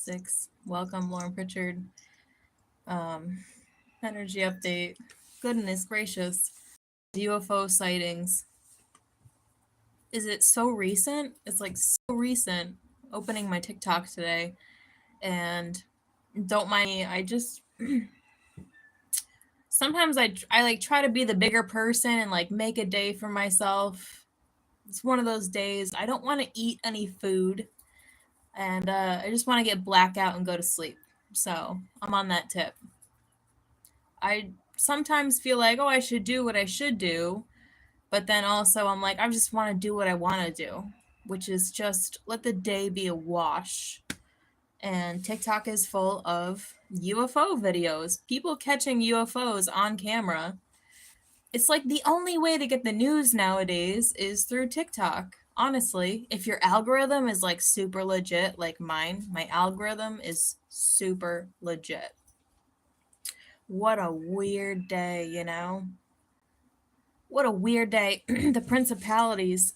6. Welcome, Lauren Pritchard. Energy update. Goodness gracious. UFO sightings. Is it so recent? It's like so recent. Opening my TikTok today. And don't mind me, I just... Sometimes I like try to be the bigger person and like make a day for myself. It's one of those days. I don't want to eat any food. And I just want to get blackout and go to sleep. So I'm on that tip. I sometimes feel like, oh, I should do what I should do. But then also I'm like, I just want to do what I want to do, which is just let the day be a wash. And TikTok is full of UFO videos, people catching UFOs on camera. It's like the only way to get the news nowadays is through TikTok. Honestly, if your algorithm is like super legit, like mine, my algorithm is super legit. What a weird day, you know? What a weird day. The principalities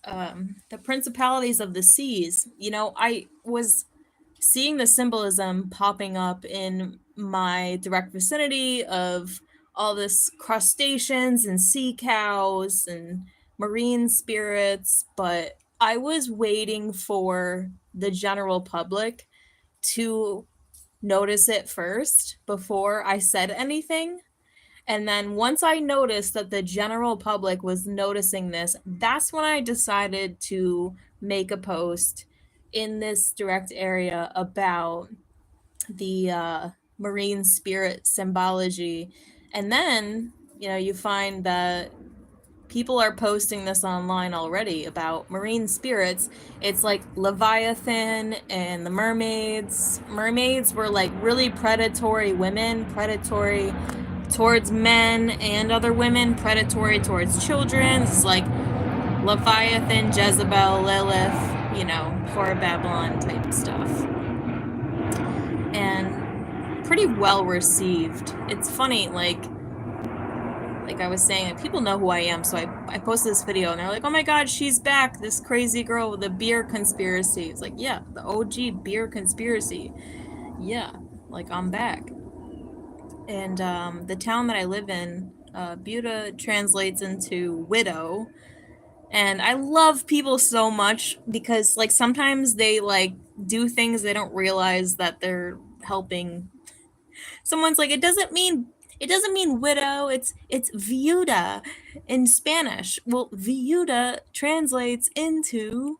of the seas. You know, I was seeing the symbolism popping up in my direct vicinity of all this crustaceans and sea cows and marine spirits, but I was waiting for the general public to notice it first before I said anything. And then once I noticed that the general public was noticing this, that's when I decided to make a post in this direct area about the marine spirit symbology. And then, you know, you find that people are posting this online already about marine spirits. It's like Leviathan and the mermaids. Mermaids were like really predatory women, predatory towards men and other women, predatory towards children. It's like Leviathan, Jezebel, Lilith, you know, Whore Babylon type stuff. And pretty well received. It's funny, like I was saying, people know who I am, so I posted this video and they're like, oh my god, she's back, this crazy girl with the beer conspiracy. It's like, yeah, the OG beer conspiracy. Yeah, like I'm back. And the town that I live in, Buda translates into widow. And I love people so much because like sometimes they like do things they don't realize that they're helping. Someone's like, it doesn't mean widow, it's viuda in Spanish. Well, viuda translates into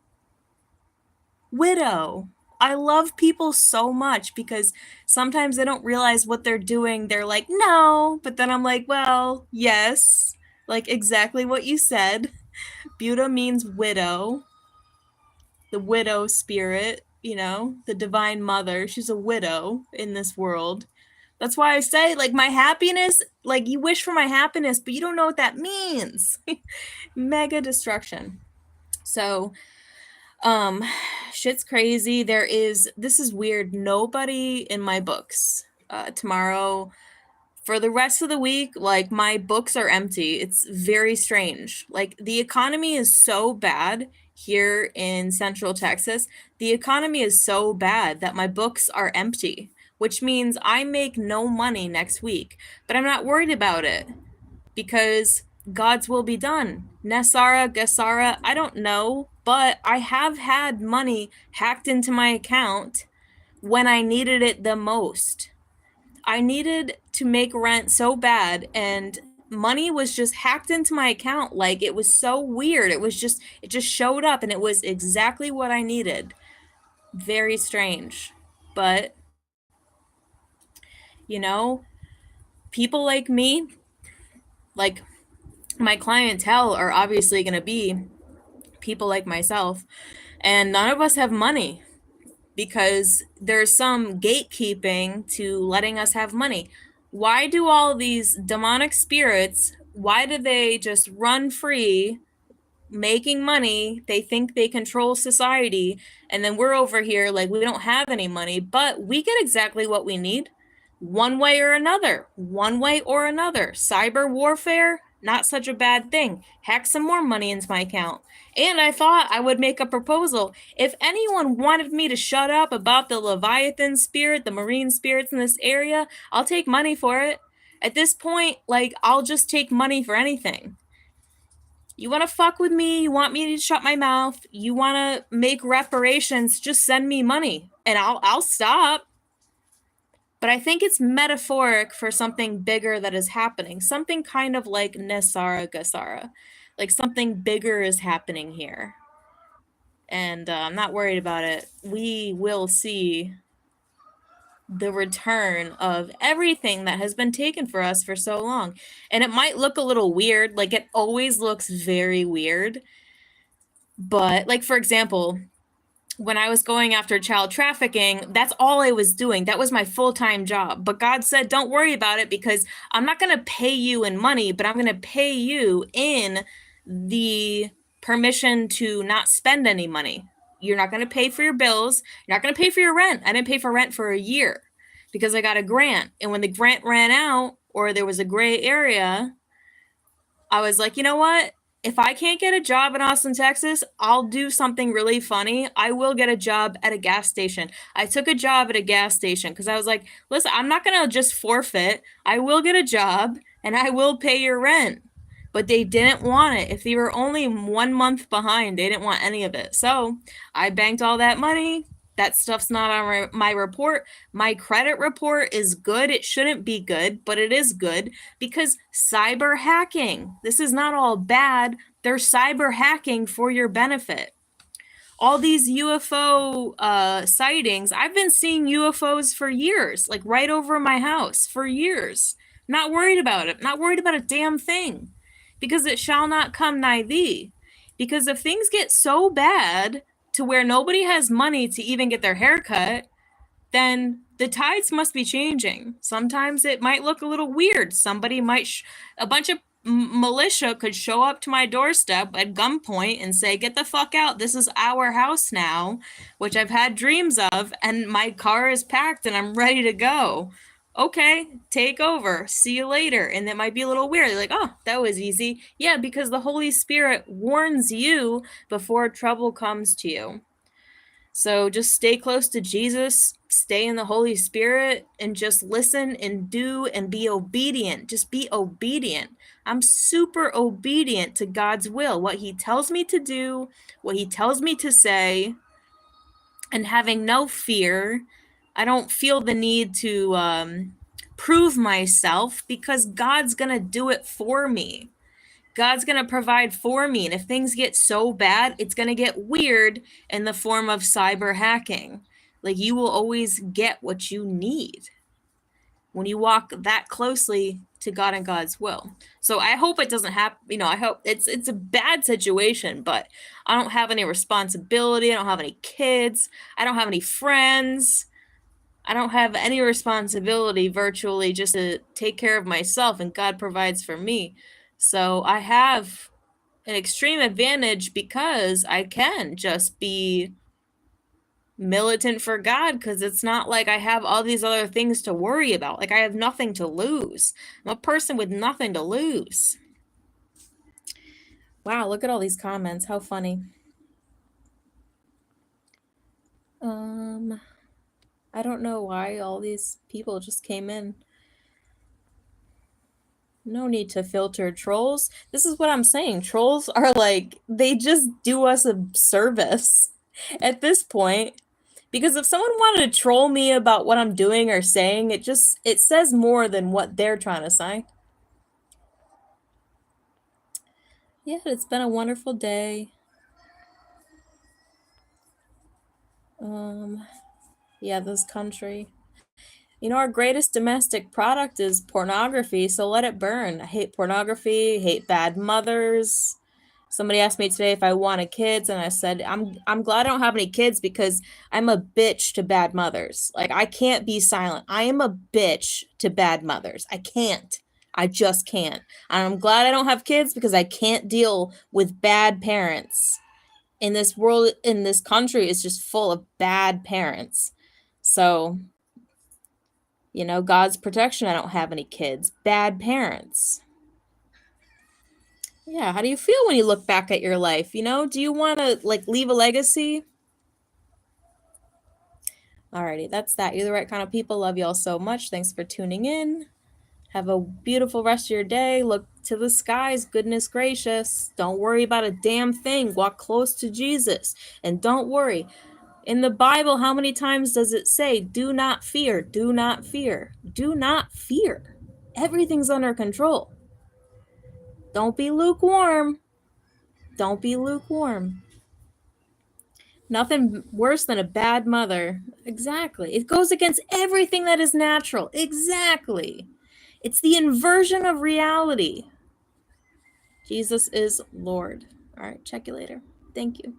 widow. I love people so much because sometimes they don't realize what they're doing. They're like, no, but then I'm like, well, yes, like exactly what you said. Buddha means widow, the widow spirit, you know, the divine mother. She's a widow in this world. That's why I say, like, my happiness, like, you wish for my happiness, but you don't know what that means. Mega destruction. So, shit's crazy. This is weird. Nobody in my books. Tomorrow, for the rest of the week, like, my books are empty. It's very strange. Like, the economy is so bad here in Central Texas. The economy is so bad that my books are empty, which means I make no money next week. But I'm not worried about it because God's will be done. Nesara, Gesara, I don't know, but I have had money hacked into my account when I needed it the most. I needed to make rent so bad, and money was just hacked into my account. Like, it was so weird. It just showed up, and it was exactly what I needed. Very strange. But, you know, people like me, like my clientele, are obviously going to be people like myself, and none of us have money because there's some gatekeeping to letting us have money. Why do all these demonic spirits, why do they just run free making money? They think they control society, and then we're over here like we don't have any money, but we get exactly what we need one way or another. Cyber warfare, Not such a bad thing. Hack some more money into my account. And I thought I would make a proposal. If anyone wanted me to shut up about the Leviathan spirit, the marine spirits in this area, I'll take money for it. At this point, like, I'll just take money for anything. You want to fuck with me? You want me to shut my mouth? You want to make reparations? Just send me money and I'll stop. But I think it's metaphoric for something bigger that is happening. Something kind of like Nesara Gasara. Like something bigger is happening here. And I'm not worried about it. We will see the return of everything that has been taken for us for so long. And it might look a little weird. Like it always looks very weird. But like, for example, when I was going after child trafficking, that's all I was doing. That was my full-time job. But God said, don't worry about it because I'm not going to pay you in money, but I'm going to pay you in the permission to not spend any money. You're not going to pay for your bills. You're not going to pay for your rent. I didn't pay for rent for a year because I got a grant. And when the grant ran out or there was a gray area, I was like, you know what? If I can't get a job in Austin, Texas, I'll do something really funny. I will get a job at a gas station. I took a job at a gas station because I was like, listen, I'm not going to just forfeit. I will get a job and I will pay your rent. But they didn't want it. If they were only 1 month behind, they didn't want any of it. So I banked all that money. That stuff's not on my report. My credit report is good. It shouldn't be good, but it is good because cyber hacking. This is not all bad. They're cyber hacking for your benefit. All these UFO sightings, I've been seeing UFOs for years, like right over my house for years. Not worried about it. Not worried about a damn thing because it shall not come nigh thee. Because if things get so bad to where nobody has money to even get their hair cut, then the tides must be changing. Sometimes it might look a little weird. Somebody might, a bunch of militia could show up to my doorstep at gunpoint and say, get the fuck out. This is our house now, which I've had dreams of, and my car is packed and I'm ready to go. Okay, take over. See you later. And it might be a little weird. You're like, oh, that was easy. Yeah, because the Holy Spirit warns you before trouble comes to you. So just stay close to Jesus, stay in the Holy Spirit, and just listen and do and be obedient. Just be obedient. I'm super obedient to God's will, what He tells me to do, what He tells me to say, and having no fear. I don't feel the need to prove myself because God's going to do it for me. God's going to provide for me. And if things get so bad, it's going to get weird in the form of cyber hacking. Like you will always get what you need when you walk that closely to God and God's will. So I hope it doesn't happen. You know, I hope it's a bad situation, but I don't have any responsibility. I don't have any kids. I don't have any friends. I don't have any responsibility virtually just to take care of myself, and God provides for me. So I have an extreme advantage because I can just be militant for God because it's not like I have all these other things to worry about. Like I have nothing to lose. I'm a person with nothing to lose. Wow, look at all these comments. How funny. I don't know why all these people just came in. No need to filter trolls. This is what I'm saying. Trolls are like, they just do us a service at this point. Because if someone wanted to troll me about what I'm doing or saying, it says more than what they're trying to say. Yeah, it's been a wonderful day. Yeah, this country. You know, our greatest domestic product is pornography, so let it burn. I hate pornography, hate bad mothers. Somebody asked me today if I wanted kids, and I said, I'm glad I don't have any kids because I'm a bitch to bad mothers. Like, I can't be silent. I am a bitch to bad mothers. I can't. I just can't. And I'm glad I don't have kids because I can't deal with bad parents. In this world, in this country, is just full of bad parents. So, you know, God's protection, I don't have any kids. Bad parents. Yeah, how do you feel when you look back at your life? You know, do you want to like leave a legacy? Alrighty, that's that. You're the right kind of people. Love y'all so much. Thanks for tuning in. Have a beautiful rest of your day. Look to the skies. Goodness gracious. Don't worry about a damn thing. Walk close to Jesus. And don't worry. In the Bible, how many times does it say, do not fear, do not fear, do not fear? Everything's under control. Don't be lukewarm. Don't be lukewarm. Nothing worse than a bad mother. Exactly. It goes against everything that is natural. Exactly. It's the inversion of reality. Jesus is Lord. All right, check you later. Thank you.